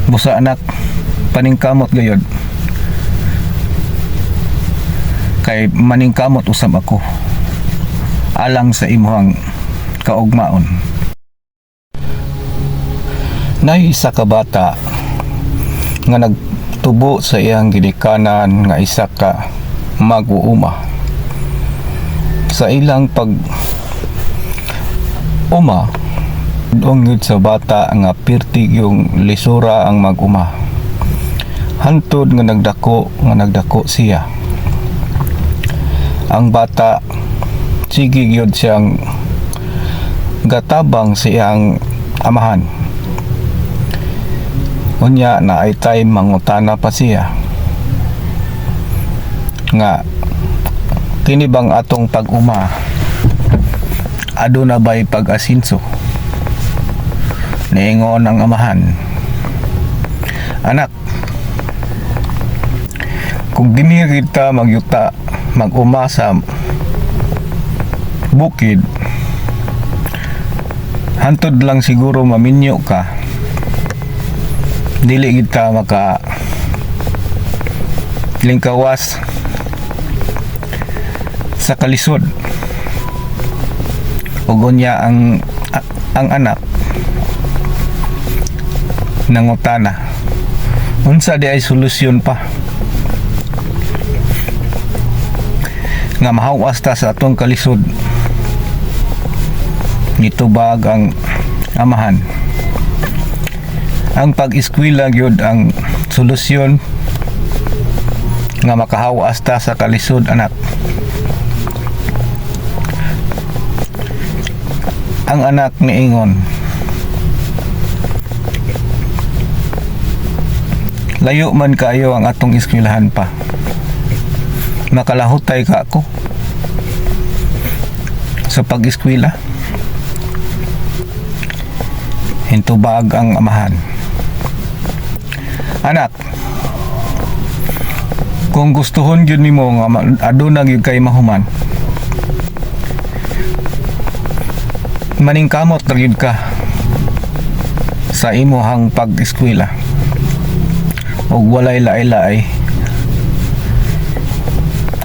Busa anak, paningkamot gayod. Kay maningkamot usab ako. Alang sa imuhang kaugmaon. Nay isa ka bata nga nagtubo sa iyang gidikanan nga isa ka mag-uuma. Sa ilang pag uma ungid sa bata nga pirtig yung lisura ang mag-uma. Hantod nga nagdako siya. Ang bata sige gyud siyang gatabang siyang amahan. Unya na ay time mangutana pa siya nga kini bang atong pag-uma aduna ba'y pag-asinso? Niingon ang amahan, anak, kung dini kita magyuta mag-uma sa bukid, hantod lang siguro maminyo ka, dili kita maka lingkawas sa kalisod. Ug unya ang anak nangutana, unsa di ay solusyon pa nga mahawas ta sa atong kalisod? Nitubag ang amahan, ang pag-eskwela gyud ang solusyon nga makahawas ta sa kalisod, anak. Ang anak niingon, layo man kayo ang atong eskwelahan pa, makalahutay ka ako sa pag-eskwela. Hintubag ang amahan, anak, kung gustuhon gyud nimo nga aduna gyud kay mahuman, maningkamot ra gyud ka sa imuhang pag-eskwela ug walay laay-laay.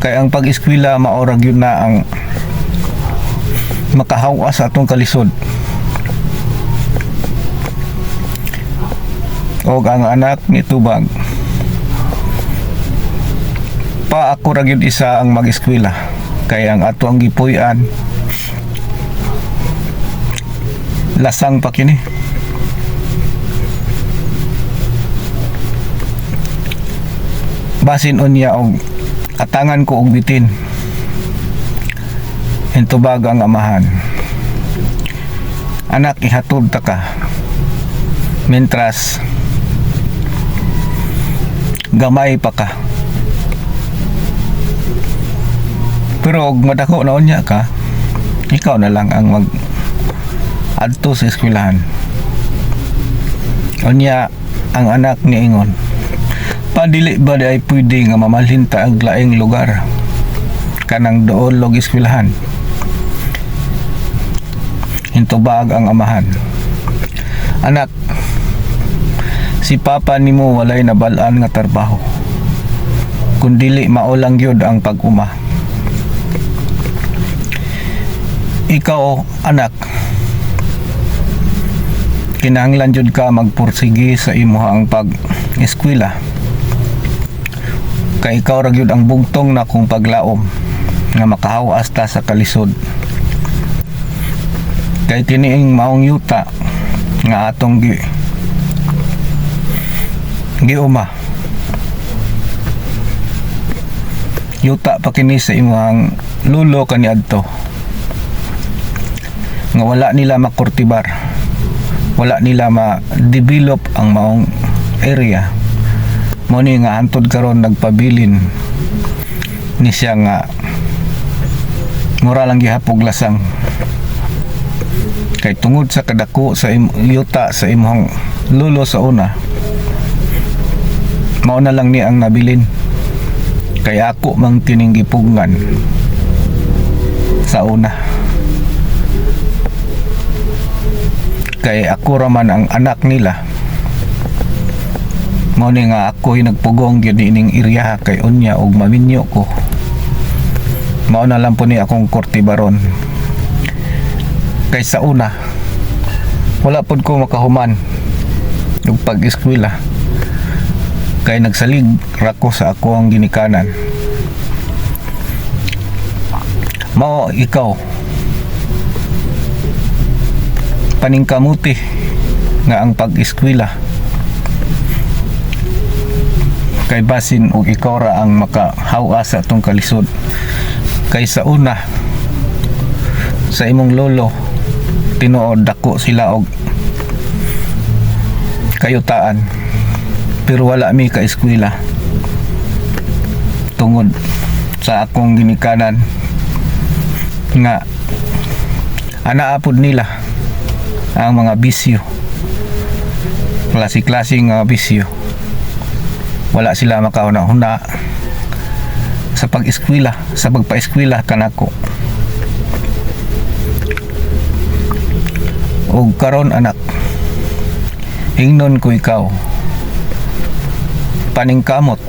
Kay ang pag-eskwela mao ra gyud na ang makahawas atong kalisod. Og ang anak nitubag, pa ako ra gyud isa ang mag-eskwela, kay ang ato ang gipuy-an lasang pa kini. Basin unya og atangan ko og bitin. Hintubag ang amahan, anak, ihatod ta ka mentras gamay pa ka. Pero og madako na unya ka, ikaw na lang ang mag adto sa eskwelahan. Unya ang anak niingon, padili ba di ay pwede nga mamalhin ta ang laing lugar kanang doon log eskwelahan? Hintubag ang amahan, anak, si papa nimo walay nabal-an nga trabaho, kundili maulang gyud ang pag-uma. Ikaw, anak, kinahanglan jud ka magpursige sa imuhang pag-eskwela, kay ikaw ra gyud ang bugtong na kung paglaom nga makahawas ta sa kalisod. Kay kiniing maong yuta nga atong giuma, yuta pa kini sa imuhang lulo kaniadto nga wala nila makurtibar, wala nila ma-develop ang maong area. Mo ni nga antod karon nagpabilin ni siya nga mura lang gihapog lasang, kay tungod sa kadako sa yuta sa imong lulo sa una, mao na lang ni ang nabilin. Kay ako mang tininggipugngan sa una, kay ako raman ang anak nila Mao ni nga ako'y nagpugong gyud ining area kay unya og maminyo ko. Mao na lang po ni akong kortibaron. Kay sa una wala pod ko makahuman og pag-eskwela kay nagsalig ra ko sa ako ang ginikanan. Mao ikaw paningkamuti nga ang pag-eskwela kay basin og ikaw ra ang makahaw sa atong kalisod. Kay sa una sa imong lolo tinuod dako sila og kayutaan pero wala mi ka eskwela tungod sa akong ginikanan nga anaapod nila ang mga bisyo, klase-klaseng bisyo. Wala sila makahuna-huna sa pag-eskwela, sa pagpa-eskwela kanako. Og karon anak, hingnon ko ikaw paningkamot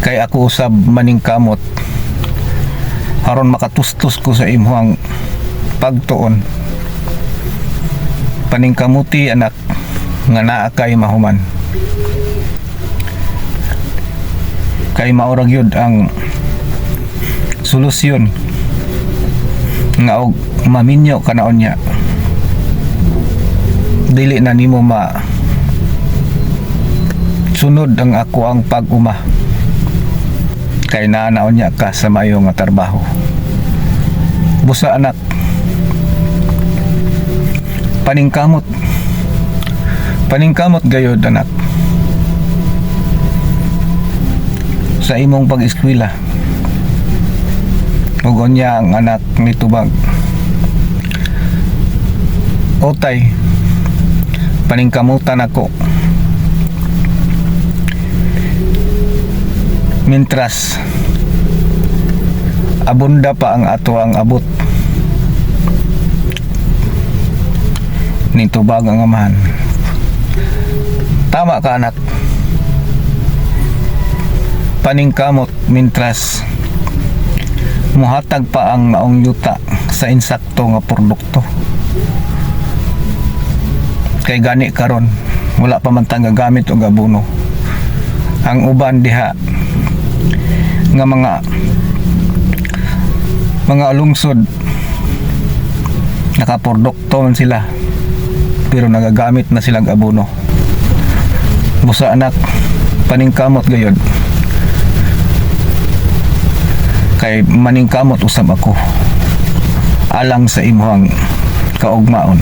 kay ako usab maningkamot aron makatustos ko sa imong pagtuon. Paningkamuti anak nga naa kay mahuman kay maura gyud ang solusyon nga og maminyo kanaon niya. Dili na nimo sunod ang ako ang pag-uma kay naanaon niya ka sa mayo nga trabaho. Busa anak, paningkamot gayod anak sa imong pag-eskwela. Ug unya ang anak nitubag otay paningkamutan ako mintras abunda pa ang ato ang abot nitubag ang amahan. Tama ka anak, paningkamot mintras muhatag pa ang maong yuta sa insakto nga produkto. Kay gani karon wala pa man tang gagamit og abono. Ang uban diha nga mga lungsod nakaprodukto man sila pero nagagamit na silang abono. Busa anak, paningkamot gayod kay maningkamot usab ako alang sa imong kaugmaon.